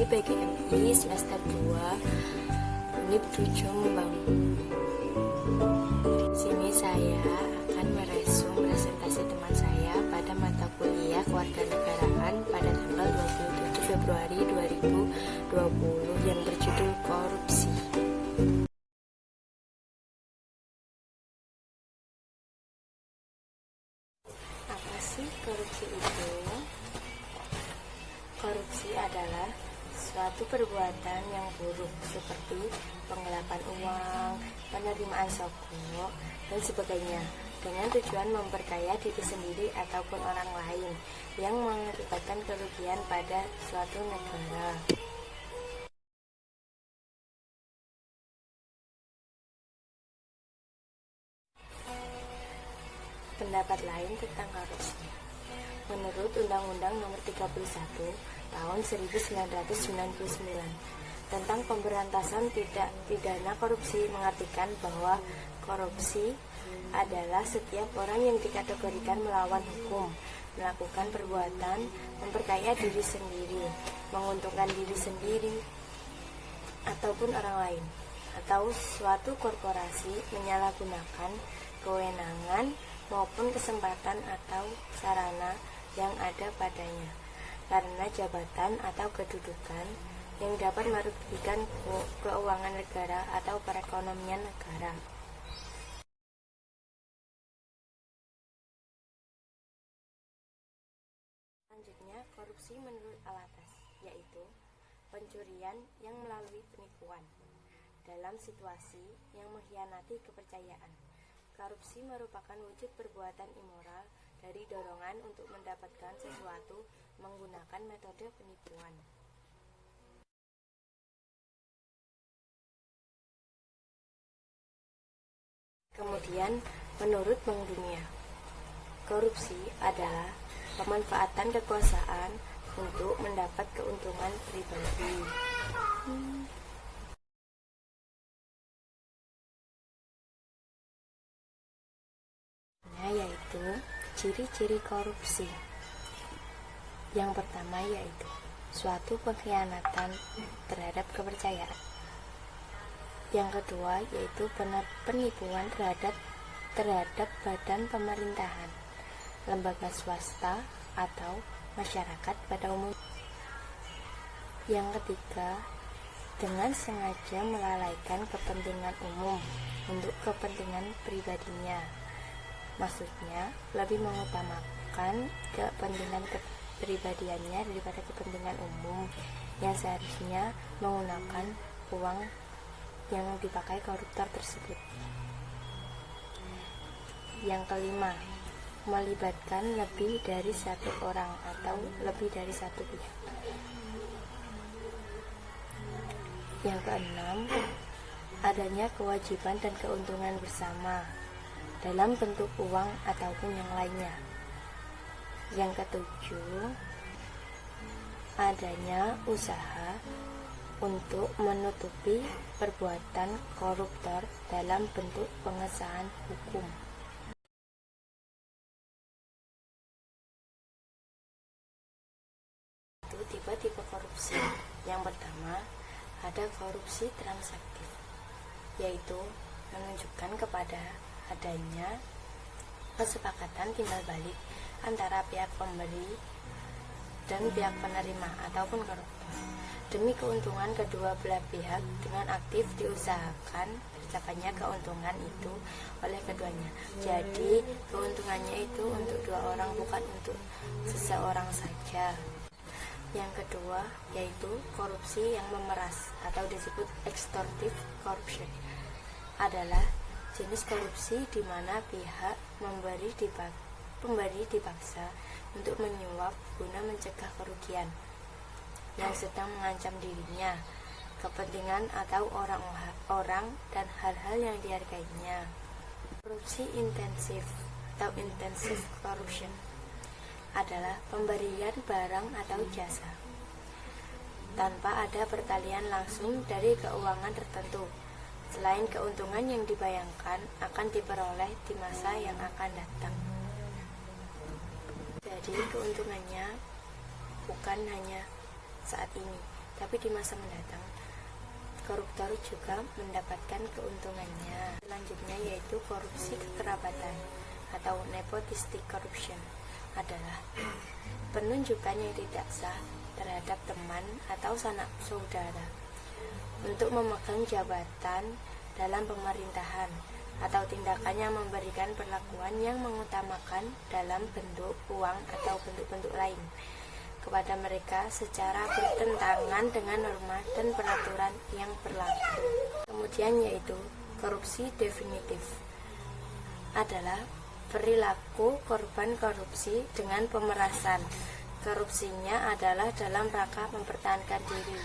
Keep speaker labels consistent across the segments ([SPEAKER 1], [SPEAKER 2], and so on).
[SPEAKER 1] PGMI semester 2 Unit 7 membangun. Sini saya akan meresum presentasi teman saya pada mata kuliah kewarganegaraan pada tanggal 27 Februari 2020 yang berjudul korupsi. Apa sih korupsi itu? Korupsi adalah suatu perbuatan yang buruk seperti penggelapan uang, penerimaan sogok, dan sebagainya dengan tujuan memperkaya diri sendiri ataupun orang lain yang mengakibatkan kerugian pada suatu negara. Pendapat lain tentang korupsi. Menurut Undang-Undang Nomor 31 Tahun 1999 tentang pemberantasan tindak pidana korupsi mengartikan bahwa korupsi adalah setiap orang yang dikategorikan melawan hukum, melakukan perbuatan memperkaya diri sendiri, menguntungkan diri sendiri ataupun orang lain, atau suatu korporasi menyalahgunakan kewenangan maupun kesempatan atau sarana yang ada padanya karena jabatan atau kedudukan yang dapat merugikan keuangan negara atau perekonomian negara. Selanjutnya, korupsi menurut Alatas, yaitu pencurian yang melalui penipuan dalam situasi yang mengkhianati kepercayaan. Korupsi merupakan wujud perbuatan immoral dari dorongan untuk mendapatkan sesuatu menggunakan metode penipuan. Kemudian, menurut Bank Dunia, korupsi adalah pemanfaatan kekuasaan untuk mendapat keuntungan pribadi. Yaitu ciri-ciri korupsi. Yang pertama yaitu suatu pengkhianatan terhadap kepercayaan. Yang kedua yaitu penipuan terhadap badan pemerintahan, lembaga swasta atau masyarakat pada umumnya. Yang ketiga, dengan sengaja melalaikan kepentingan umum untuk kepentingan pribadinya. Maksudnya, lebih mengutamakan kepentingan kepribadiannya daripada kepentingan umum yang seharusnya menggunakan uang yang dipakai koruptor tersebut. Yang kelima, melibatkan lebih dari satu orang atau lebih dari satu pihak. Yang keenam, adanya kewajiban dan keuntungan bersama dalam bentuk uang ataupun yang lainnya. Yang ketujuh, adanya usaha untuk menutupi perbuatan koruptor dalam bentuk pengesahan hukum. Itu tipe-tipe korupsi. Yang pertama, ada korupsi transaktif, yaitu menunjukkan kepada adanya kesepakatan timbal balik antara pihak pemberi dan pihak penerima ataupun koruptor demi keuntungan kedua belah pihak dengan aktif diusahakan tercapainya keuntungan itu oleh keduanya. Jadi keuntungannya itu untuk dua orang, bukan untuk seseorang saja. Yang kedua yaitu korupsi yang memeras atau disebut extortive corruption, adalah jenis korupsi di mana pihak pemberi dipaksa untuk menyuap guna mencegah kerugian yang sedang mengancam dirinya, kepentingan atau orang dan hal-hal yang dihargainya. Korupsi intensif atau intensive corruption adalah pemberian barang atau jasa tanpa ada pertalian langsung dari keuangan tertentu selain keuntungan yang dibayangkan akan diperoleh di masa yang akan datang. Jadi keuntungannya bukan hanya saat ini, tapi di masa mendatang koruptor juga mendapatkan keuntungannya. Selanjutnya yaitu korupsi kekerabatan atau nepotistic corruption adalah penunjukan yang tidak sah terhadap teman atau sanak saudara untuk memegang jabatan dalam pemerintahan, atau tindakan yang memberikan perlakuan yang mengutamakan dalam bentuk uang atau bentuk-bentuk lain kepada mereka secara bertentangan dengan norma dan peraturan yang berlaku. Kemudian yaitu korupsi definitif adalah perilaku korban korupsi dengan pemerasan. Korupsinya adalah dalam rangka mempertahankan diri.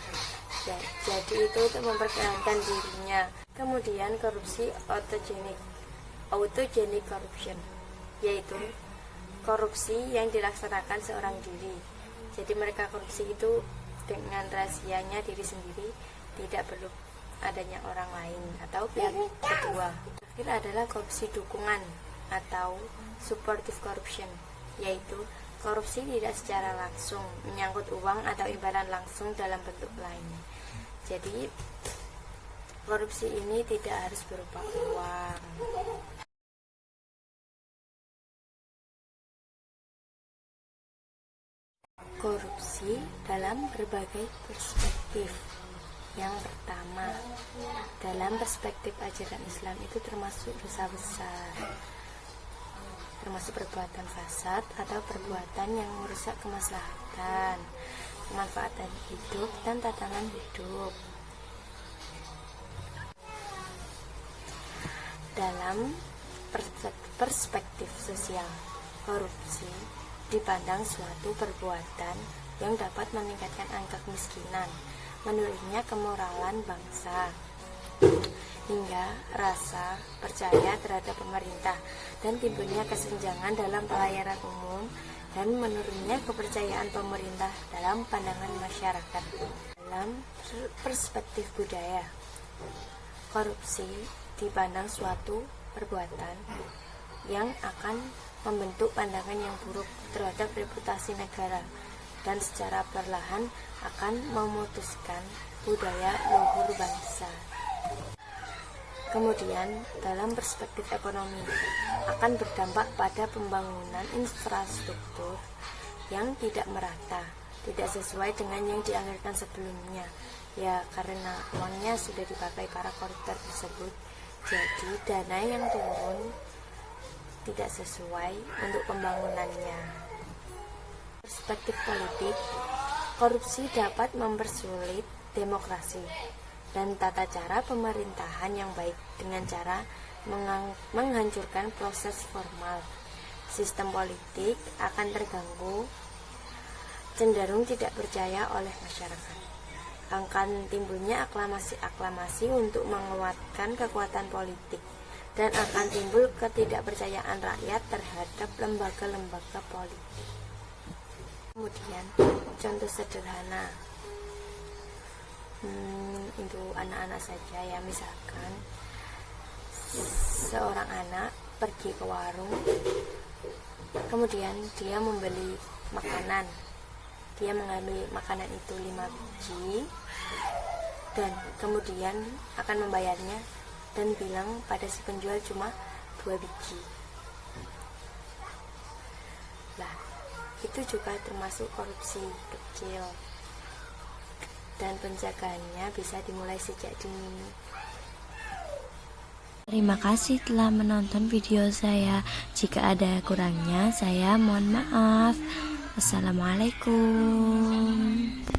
[SPEAKER 1] Jadi itu untuk mempertahankan dirinya. Kemudian korupsi autogenic corruption, yaitu korupsi yang dilaksanakan seorang diri. Jadi mereka korupsi itu dengan rahasianya diri sendiri, tidak perlu adanya orang lain atau pihak kedua. Terakhir adalah korupsi dukungan atau supportive corruption, yaitu korupsi tidak secara langsung menyangkut uang atau imbalan langsung dalam bentuk lain. Jadi korupsi ini tidak harus berupa uang. Korupsi dalam berbagai perspektif. Yang pertama, dalam perspektif ajaran Islam itu termasuk dosa besar, termasuk perbuatan fasad atau perbuatan yang merusak kemaslahatan, kemanfaatan hidup dan tatanan hidup. Dalam perspektif sosial, korupsi dipandang suatu perbuatan yang dapat meningkatkan angka kemiskinan, menurunnya kemoralan bangsa, hingga rasa percaya terhadap pemerintah dan timbulnya kesenjangan dalam pelayanan umum dan menurunnya kepercayaan pemerintah dalam pandangan masyarakat. Dalam perspektif budaya, korupsi dipandang suatu perbuatan yang akan membentuk pandangan yang buruk terhadap reputasi negara dan secara perlahan akan memutuskan budaya luhur bangsa. Kemudian dalam perspektif ekonomi akan berdampak pada pembangunan infrastruktur yang tidak merata, tidak sesuai dengan yang dianggarkan sebelumnya. Ya, karena uangnya sudah dipakai para koruptor tersebut, jadi dana yang turun tidak sesuai untuk pembangunannya. Perspektif politik, korupsi dapat mempersulit demokrasi dan tata cara pemerintahan yang baik dengan cara menghancurkan proses formal. Sistem politik akan terganggu, cenderung tidak percaya oleh masyarakat. Akan timbulnya aklamasi untuk menguatkan kekuatan politik, dan akan timbul ketidakpercayaan rakyat terhadap lembaga-lembaga politik. Kemudian contoh sederhana untuk anak-anak saja ya, misalkan seorang anak pergi ke warung, kemudian dia membeli makanan, dia mengambil makanan itu 5 biji dan kemudian akan membayarnya dan bilang pada si penjual cuma 2 biji. Lah, itu juga termasuk korupsi kecil dan penjagaannya bisa dimulai sejak dini. Terima kasih telah menonton video saya. Jika ada kurangnya, saya mohon maaf. Wassalamualaikum.